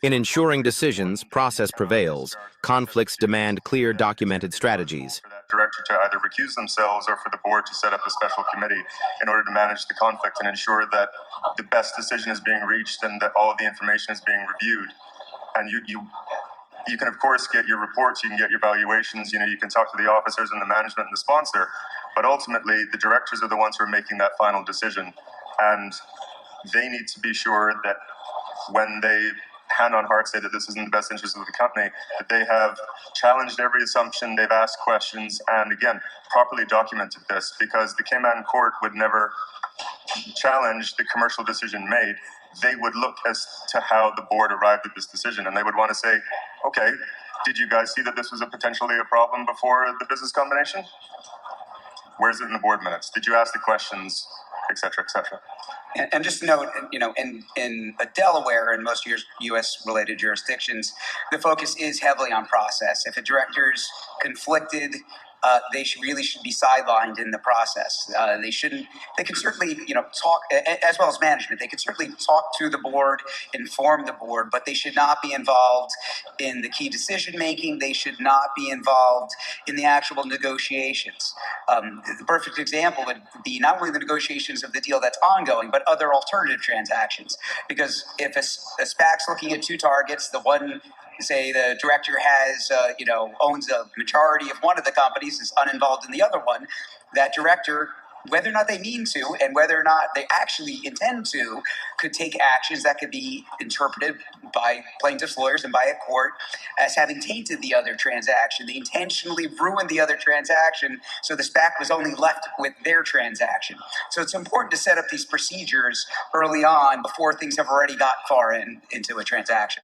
In ensuring decisions, process prevails. Conflicts demand clear, documented strategies. For that director to either recuse themselves or for the board to set up a special committee in order to manage the conflict and ensure that the best decision is being reached and that all of the information is being reviewed. And you can, of course, get your reports, you can get your valuations, you can talk to the officers and the management and the sponsor, but ultimately the directors are the ones who are making that final decision. And they need to be sure that when they hand on heart say that this is in the best interest of the company, that they have challenged every assumption, they've asked questions, and again, properly documented this, because the Cayman court would never challenge the commercial decision made. They would look as to how the board arrived at this decision, and they would want to say, okay, did you guys see that this was potentially a problem before the business combination? Where's it in the board minutes? Did you ask the questions, et cetera, et cetera? And just note, in Delaware and most U.S.-related jurisdictions, the focus is heavily on process. If a director's conflicted, they really should be sidelined in the process. They can certainly, talk, as well as management, they can certainly talk to the board, inform the board, but they should not be involved in the key decision-making. They should not be involved in the actual negotiations. The perfect example would be not only the negotiations of the deal that's ongoing, but other alternative transactions. Because if a SPAC's looking at two targets, the one, say the director has, owns a majority of one of the companies, is uninvolved in the other one, that director, whether or not they mean to and whether or not they actually intend to, could take actions that could be interpreted by plaintiffs' lawyers and by a court as having tainted the other transaction. They intentionally ruined the other transaction, so the SPAC was only left with their transaction. So it's important to set up these procedures early on before things have already got far into a transaction.